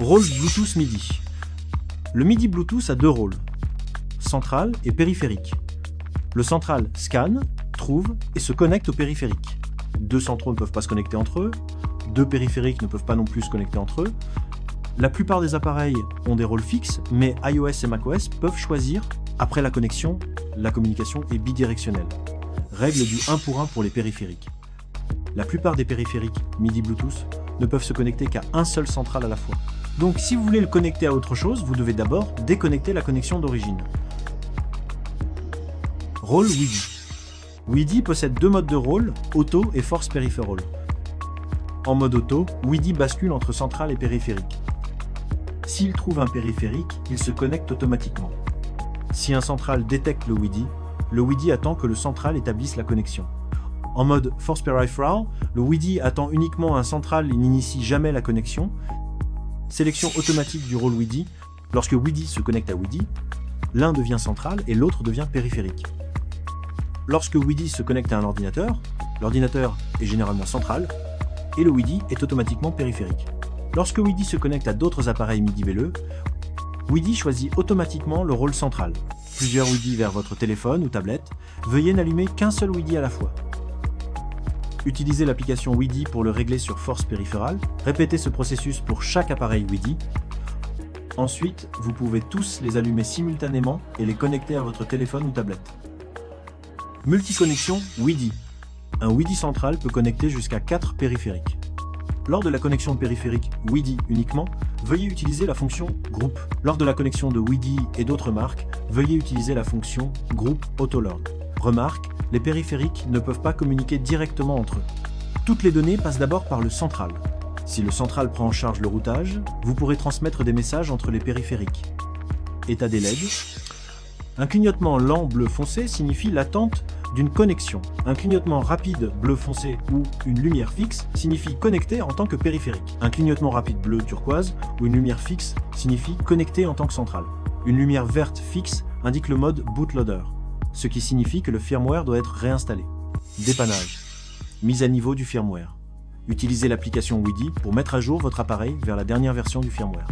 Rôle Bluetooth MIDI. Le MIDI Bluetooth a deux rôles, central et périphérique. Le central scanne, trouve et se connecte au périphérique. Deux centraux ne peuvent pas se connecter entre eux, deux périphériques ne peuvent pas non plus se connecter entre eux. La plupart des appareils ont des rôles fixes, mais iOS et macOS peuvent choisir, après la connexion, la communication est bidirectionnelle. Règle du 1 pour 1 pour les périphériques. La plupart des périphériques MIDI Bluetooth ne peuvent se connecter qu'à un seul central à la fois. Donc si vous voulez le connecter à autre chose, vous devez d'abord déconnecter la connexion d'origine. Rôle WiDi. WiDi possède deux modes de rôle, auto et force peripheral. En mode auto, WiDi bascule entre centrale et périphérique. S'il trouve un périphérique, il se connecte automatiquement. Si un central détecte le WiDi attend que le central établisse la connexion. En mode force peripheral, le WiDi attend uniquement un central et n'initie jamais la connexion. Sélection automatique du rôle WiDi. Lorsque WiDi se connecte à WiDi, l'un devient central et l'autre devient périphérique. Lorsque WiDi se connecte à un ordinateur, l'ordinateur est généralement central et le WiDi est automatiquement périphérique. Lorsque WiDi se connecte à d'autres appareils MIDI velleux, WiDi choisit automatiquement le rôle central. Plusieurs WiDi vers votre téléphone ou tablette, veuillez n'allumer qu'un seul WiDi à la fois. Utilisez l'application WiDi pour le régler sur force périphérale. Répétez ce processus pour chaque appareil WiDi. Ensuite, vous pouvez tous les allumer simultanément et les connecter à votre téléphone ou tablette. Multiconnexion WiDi. Un WiDi central peut connecter jusqu'à 4 périphériques. Lors de la connexion périphérique WiDi uniquement, veuillez utiliser la fonction groupe. Lors de la connexion de WiDi et d'autres marques, veuillez utiliser la fonction groupe autoload. Remarque, les périphériques ne peuvent pas communiquer directement entre eux. Toutes les données passent d'abord par le central. Si le central prend en charge le routage, vous pourrez transmettre des messages entre les périphériques. État des LED. Un clignotement lent bleu foncé signifie l'attente d'une connexion. Un clignotement rapide bleu foncé ou une lumière fixe signifie connecté en tant que périphérique. Un clignotement rapide bleu turquoise ou une lumière fixe signifie connecté en tant que central. Une lumière verte fixe indique le mode bootloader, ce qui signifie que le firmware doit être réinstallé. Dépannage. Mise à niveau du firmware. Utilisez l'application WiDi pour mettre à jour votre appareil vers la dernière version du firmware.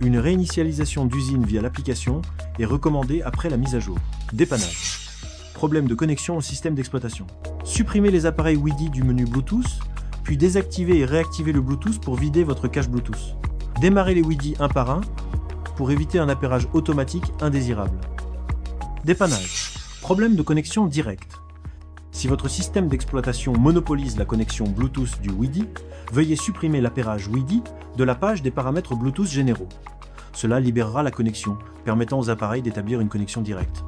Une réinitialisation d'usine via l'application est recommandée après la mise à jour. Dépannage. Problème de connexion au système d'exploitation. Supprimez les appareils WiDi du menu Bluetooth, puis désactivez et réactivez le Bluetooth pour vider votre cache Bluetooth. Démarrez les WiDi un par un pour éviter un appairage automatique indésirable. Dépannage. Problème de connexion directe. Si votre système d'exploitation monopolise la connexion Bluetooth du WiDi, veuillez supprimer l'appairage WiDi de la page des paramètres Bluetooth généraux. Cela libérera la connexion, permettant aux appareils d'établir une connexion directe.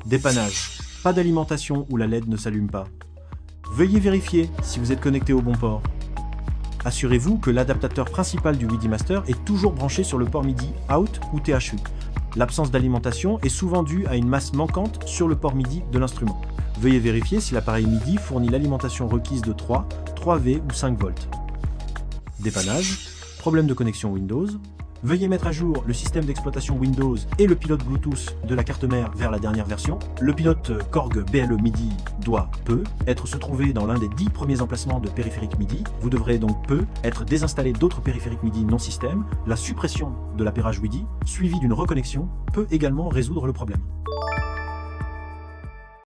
Dépannage. Pas d'alimentation où la LED ne s'allume pas. Veuillez vérifier si vous êtes connecté au bon port. Assurez-vous que l'adaptateur principal du WiDi Master est toujours branché sur le port MIDI out ou THU. L'absence d'alimentation est souvent due à une masse manquante sur le port MIDI de l'instrument. Veuillez vérifier si l'appareil MIDI fournit l'alimentation requise de 3, 3V ou 5 volts. Dépannage. Problème de connexion Windows. Veuillez mettre à jour le système d'exploitation Windows et le pilote Bluetooth de la carte mère vers la dernière version. Le pilote Korg BLE MIDI peut être se trouver dans l'un des 10 premiers emplacements de périphériques MIDI. Vous devrez donc être désinstallé d'autres périphériques MIDI non système. La suppression de l'appairage WiDi, suivie d'une reconnexion, peut également résoudre le problème.